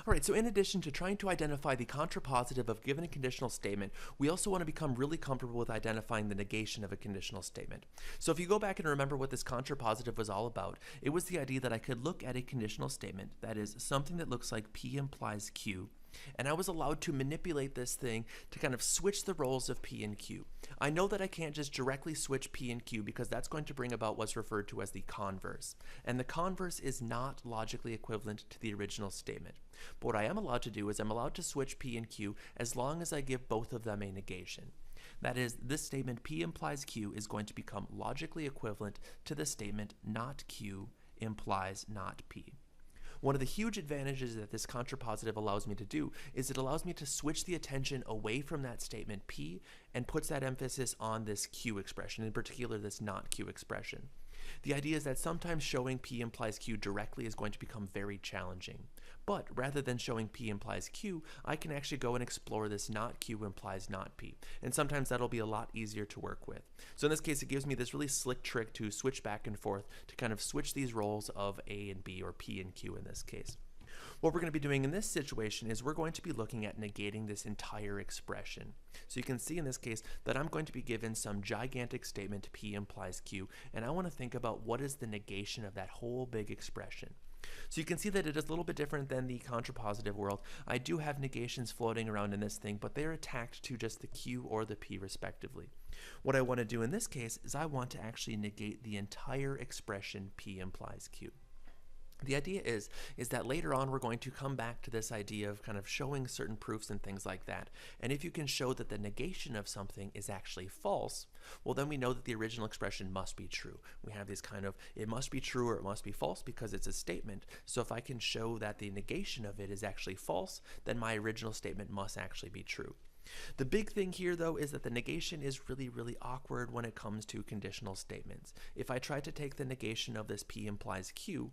All right, so in addition to trying to identify the contrapositive of given a conditional statement, we also want to become really comfortable with identifying the negation of a conditional statement. So if you go back and remember what this contrapositive was all about, it was the idea that I could look at a conditional statement, that is, something that looks like P implies Q, and I was allowed to manipulate this thing to kind of switch the roles of P and Q. I know that I can't just directly switch P and Q because that's going to bring about what's referred to as the converse. And the converse is not logically equivalent to the original statement. But what I am allowed to do is I'm allowed to switch P and Q as long as I give both of them a negation. That is, this statement P implies Q is going to become logically equivalent to the statement not Q implies not P. One of the huge advantages that this contrapositive allows me to do is it allows me to switch the attention away from that statement P and puts that emphasis on this Q expression, in particular this not Q expression. The idea is that sometimes showing P implies Q directly is going to become very challenging. But rather than showing P implies Q, I can actually go and explore this not Q implies not P. And sometimes that'll be a lot easier to work with. So in this case, it gives me this really slick trick to switch back and forth to kind of switch these roles of A and B, or P and Q in this case. What we're going to be doing in this situation is we're going to be looking at negating this entire expression. So you can see in this case that I'm going to be given some gigantic statement P implies Q, and I want to think about what is the negation of that whole big expression. So you can see that it is a little bit different than the contrapositive world. I do have negations floating around in this thing, but they're attached to just the Q or the P respectively. What I want to do in this case is I want to actually negate the entire expression P implies Q. The idea is that later on we're going to come back to this idea of kind of showing certain proofs and things like that. And if you can show that the negation of something is actually false, well then we know that the original expression must be true. We have this kind of, it must be true or it must be false because it's a statement. So if I can show that the negation of it is actually false, then my original statement must actually be true. The big thing here though is that the negation is really awkward when it comes to conditional statements. If I try to take the negation of this P implies Q,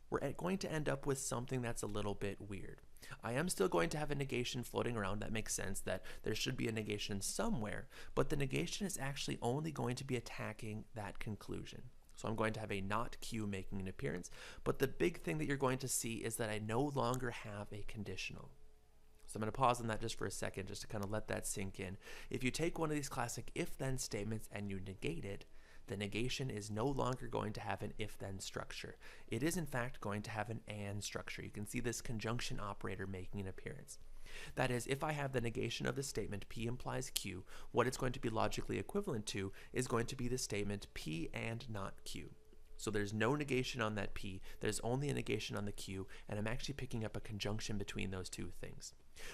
we're going to end up with something that's a little bit weird. I am still going to have a negation floating around. That makes sense that there should be a negation somewhere, but the negation is actually only going to be attacking that conclusion. So I'm going to have a not Q making an appearance, but the big thing that you're going to see is that I no longer have a conditional. So I'm going to pause on that just for a second just to kind of let that sink in. If you take one of these classic if-then statements and you negate it, the negation is no longer going to have an if-then structure. It is in fact going to have an and structure. You can see this conjunction operator making an appearance. That is, if I have the negation of the statement P implies Q, what it's going to be logically equivalent to is going to be the statement P and not Q. So there's no negation on that P, there's only a negation on the Q, and I'm actually picking up a conjunction between those two things.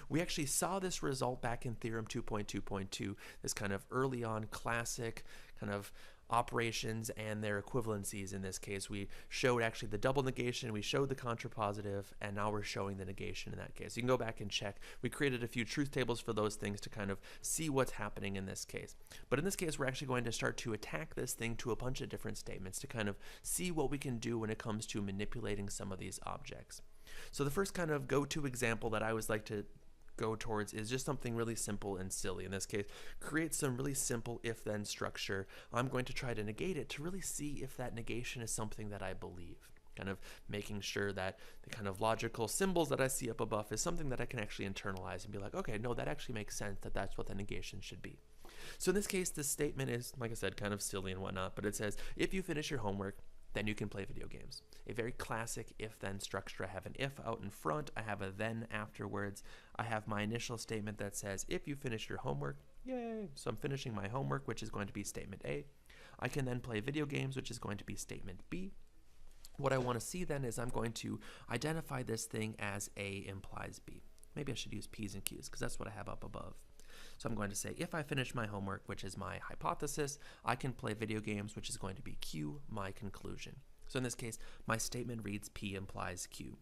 We actually saw this result back in Theorem 2.2.2, this kind of early on classic kind of operations and their equivalencies. In this case, we showed actually the double negation, we showed the contrapositive, and now we're showing the negation in that case. You can go back and check. We created a few truth tables for those things to kind of see what's happening in this case. But in this case, we're actually going to start to attack this thing to a bunch of different statements to kind of see what we can do when it comes to manipulating some of these objects. So the first kind of go-to example that I always like to go towards is just something really simple and silly. In this case, create some really simple if-then structure. I'm going to try to negate it to really see if that negation is something that I believe. Kind of making sure that the kind of logical symbols that I see up above is something that I can actually internalize and be like, okay, no, that actually makes sense that that's what the negation should be. So in this case, this statement is, like I said, kind of silly and whatnot, but it says, if you finish your homework, then you can play video games. A very classic if-then structure. I have an if out in front, I have a then afterwards. I have my initial statement that says, if you finish your homework, yay! So I'm finishing my homework, which is going to be statement A. I can then play video games, which is going to be statement B. What I want to see then is I'm going to identify this thing as A implies B. Maybe I should use P's and Q's because that's what I have up above. So I'm going to say, if I finish my homework, which is my hypothesis, I can play video games, which is going to be Q, my conclusion. So in this case, my statement reads P implies Q.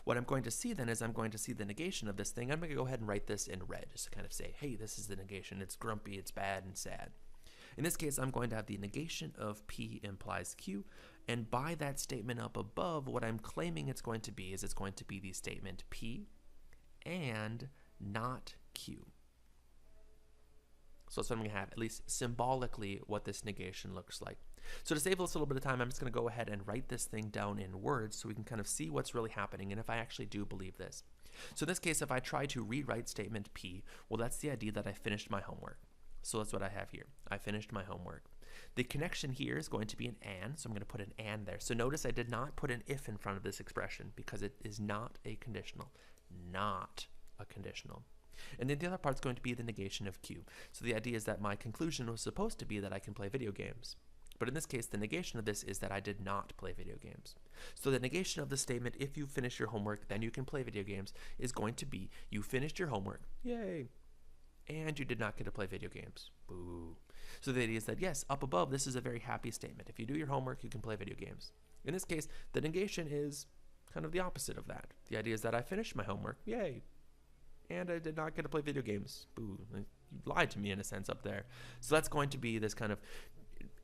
What I'm going to see then is I'm going to see the negation of this thing. I'm going to go ahead and write this in red just to kind of say, hey, this is the negation. It's grumpy, it's bad, and sad. In this case, I'm going to have the negation of P implies Q, and by that statement up above, what I'm claiming it's going to be is it's going to be the statement P and not Q. So that's what I'm going to have, at least symbolically, what this negation looks like. So to save us a little bit of time, I'm just going to go ahead and write this thing down in words so we can kind of see what's really happening and if I actually do believe this. So in this case, if I try to rewrite statement P, well, that's the idea that I finished my homework. So that's what I have here. I finished my homework. The connection here is going to be an and, so I'm going to put an and there. So notice I did not put an if in front of this expression because it is not a conditional. Not a conditional. And then the other part is going to be the negation of Q. So the idea is that my conclusion was supposed to be that I can play video games. But in this case, the negation of this is that I did not play video games. So the negation of the statement, if you finish your homework, then you can play video games, is going to be you finished your homework, yay, and you did not get to play video games, boo. So the idea is that, yes, up above, this is a very happy statement. If you do your homework, you can play video games. In this case, the negation is kind of the opposite of that. The idea is that I finished my homework, yay, and I did not get to play video games, boo. You lied to me in a sense up there. So that's going to be this kind of,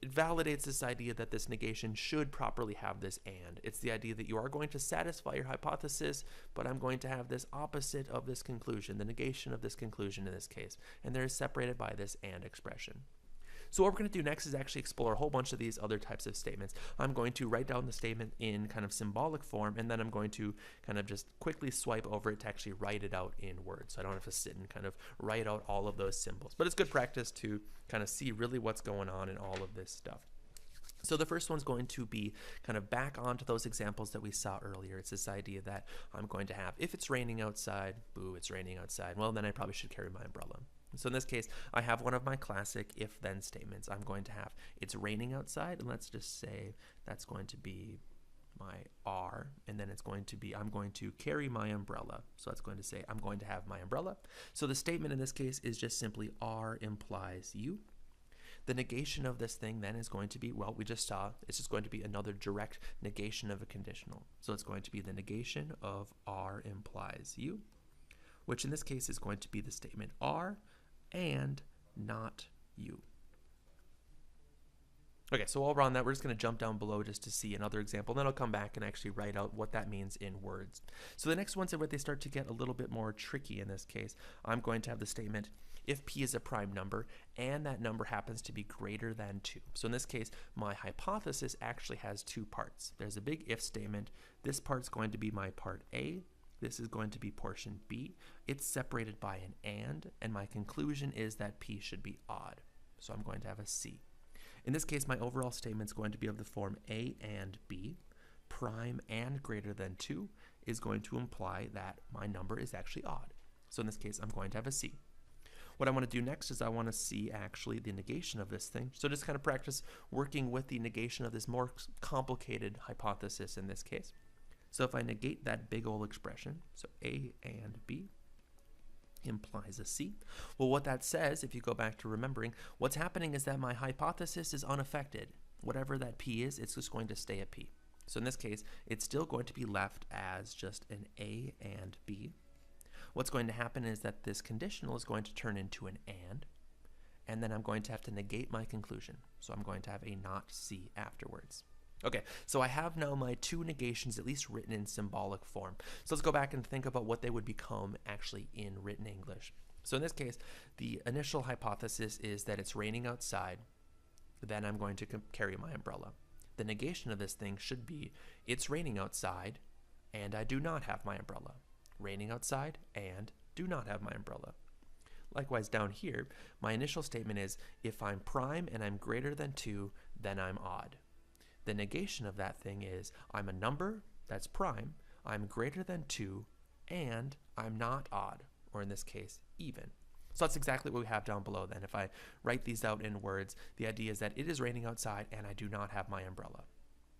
it validates this idea that this negation should properly have this and. It's the idea that you are going to satisfy your hypothesis, but I'm going to have this opposite of this conclusion, the negation of this conclusion in this case, and they're separated by this and expression. So what we're going to do next is actually explore a whole bunch of these other types of statements. I'm going to write down the statement in kind of symbolic form, and then I'm going to kind of just quickly swipe over it to actually write it out in words. So I don't have to sit and kind of write out all of those symbols. But it's good practice to kind of see really what's going on in all of this stuff. So the first one's going to be kind of back onto those examples that we saw earlier. It's this idea that I'm going to have, if it's raining outside, boo, it's raining outside, well, then I probably should carry my umbrella. So in this case, I have one of my classic if-then statements. I'm going to have, it's raining outside, and let's just say that's going to be my R, and then it's going to be, I'm going to carry my umbrella. So that's going to say, I'm going to have my umbrella. So the statement in this case is just simply R implies you. The negation of this thing then is going to be, well, we just saw, it's just going to be another direct negation of a conditional. So it's going to be the negation of R implies you, which in this case is going to be the statement R and not you. Okay, so while we're on that, we're just going to jump down below just to see another example, and then I'll come back and actually write out what that means in words. So the next ones are where they start to get a little bit more tricky in this case. I'm going to have the statement, if P is a prime number, and that number happens to be greater than 2. So in this case, my hypothesis actually has two parts. There's a big if statement. This part's going to be my part A. This is going to be portion B. It's separated by an and my conclusion is that P should be odd. So I'm going to have a C. In this case, my overall statement is going to be of the form A and B. Prime and greater than 2 is going to imply that my number is actually odd. So in this case, I'm going to have a C. What I want to do next is I want to see actually the negation of this thing. So just kind of practice working with the negation of this more complicated hypothesis in this case. So if I negate that big old expression, so A and B implies a C. Well, what that says, if you go back to remembering, what's happening is that my hypothesis is unaffected. Whatever that P is, it's just going to stay a P. So in this case, it's still going to be left as just an A and B. What's going to happen is that this conditional is going to turn into an and then I'm going to have to negate my conclusion. So I'm going to have a not C afterwards. Okay, so I have now my two negations at least written in symbolic form. So let's go back and think about what they would become actually in written English. So in this case, the initial hypothesis is that it's raining outside. Then I'm going to carry my umbrella. The negation of this thing should be, it's raining outside, and I do not have my umbrella. Raining outside, and do not have my umbrella. Likewise, down here, my initial statement is, if I'm prime and I'm greater than 2, then I'm odd. The negation of that thing is, I'm a number, that's prime, I'm greater than 2, and I'm not odd, or in this case, even. So that's exactly what we have down below then. If I write these out in words, the idea is that it is raining outside and I do not have my umbrella.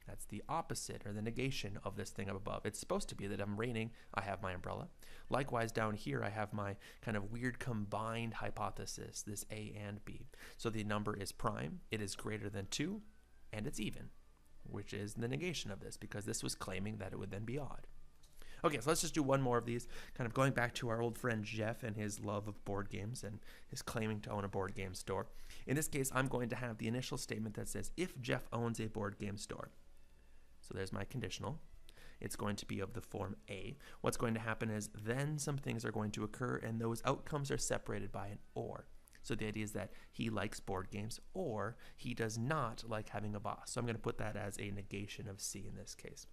That's the opposite, or the negation of this thing up above. It's supposed to be that I'm raining, I have my umbrella. Likewise, down here, I have my kind of weird combined hypothesis, this A and B. So the number is prime, it is greater than 2, and it's even, which is the negation of this, because this was claiming that it would then be odd. Okay, so let's just do one more of these, kind of going back to our old friend Jeff and his love of board games and his claiming to own a board game store. In this case, I'm going to have the initial statement that says, if Jeff owns a board game store. So there's my conditional. It's going to be of the form A. What's going to happen is then some things are going to occur, and those outcomes are separated by an or. So the idea is that he likes board games, or he does not like having a boss. So I'm going to put that as a negation of C in this case.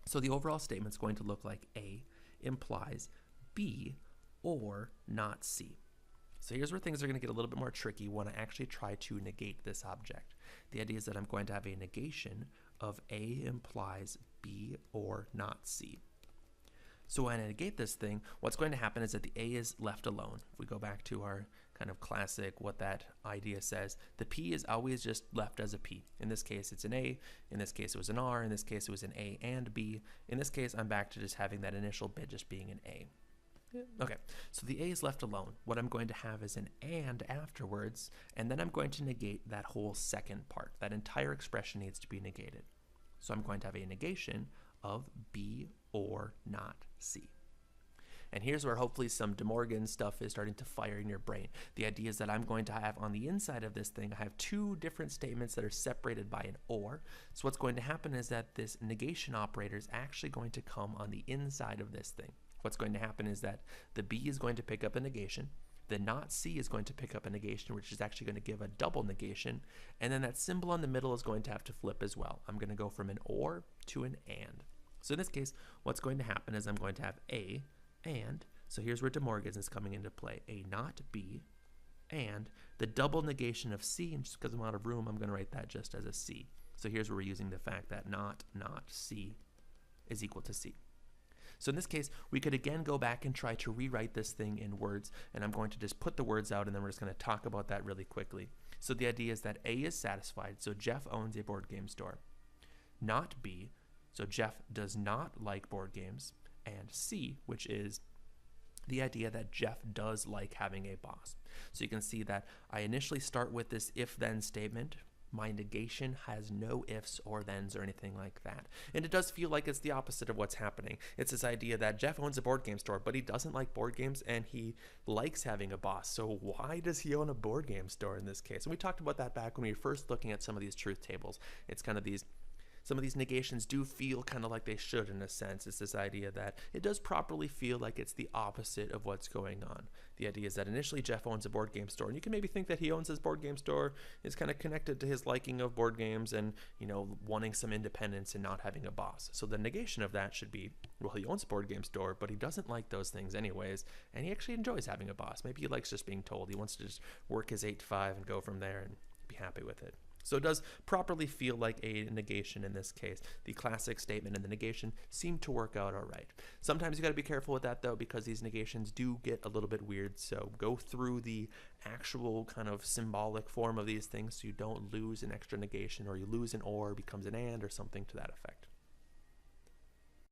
So the overall statement is going to look like A implies B or not C. So here's where things are going to get a little bit more tricky when I actually try to negate this object. The idea is that I'm going to have a negation of A implies B or not C. So when I negate this thing, what's going to happen is that the A is left alone. If we go back to our kind of classic, what that idea says, the P is always just left as a P. In this case, it's an A. In this case, it was an R. In this case, it was an A and B. In this case, I'm back to just having that initial bit just being an A. Okay, so the A is left alone. What I'm going to have is an and afterwards, and then I'm going to negate that whole second part. That entire expression needs to be negated. So I'm going to have a negation of B or not C. And here's where hopefully some De Morgan stuff is starting to fire in your brain. The idea is that I'm going to have on the inside of this thing, I have two different statements that are separated by an or. So what's going to happen is that this negation operator is actually going to come on the inside of this thing. What's going to happen is that the B is going to pick up a negation, the not C is going to pick up a negation, which is actually going to give a double negation, and then that symbol on the middle is going to have to flip as well. I'm going to go from an or to an and. So in this case, what's going to happen is I'm going to have A and, so here's where De Morgan is coming into play, A not B, and the double negation of C, and just because I'm out of room, I'm going to write that just as a C. So here's where we're using the fact that not C is equal to C. So in this case, we could again go back and try to rewrite this thing in words, and I'm going to just put the words out, and then we're just going to talk about that really quickly. So the idea is that A is satisfied, so Jeff owns a board game store. Not B, so Jeff does not like board games, and C, which is the idea that Jeff does like having a boss. So you can see that I initially start with this if-then statement. My negation has no ifs or thens or anything like that. And it does feel like it's the opposite of what's happening. It's this idea that Jeff owns a board game store, but he doesn't like board games and he likes having a boss. So why does he own a board game store in this case? And we talked about that back when we were first looking at some of these truth tables. It's kind of some of these negations do feel kind of like they should in a sense. It's this idea that it does properly feel like it's the opposite of what's going on. The idea is that initially Jeff owns a board game store, and you can maybe think that he owns his board game store is kind of connected to his liking of board games and, you know, wanting some independence and not having a boss. So the negation of that should be, well, he owns a board game store, but he doesn't like those things anyways, and he actually enjoys having a boss. Maybe he likes just being told. He wants to just work his 8 to 5 and go from there and be happy with it. So it does properly feel like a negation in this case. The classic statement and the negation seem to work out all right. Sometimes you got to be careful with that though, because these negations do get a little bit weird. So go through the actual kind of symbolic form of these things so you don't lose an extra negation, or you lose an or becomes an and or something to that effect.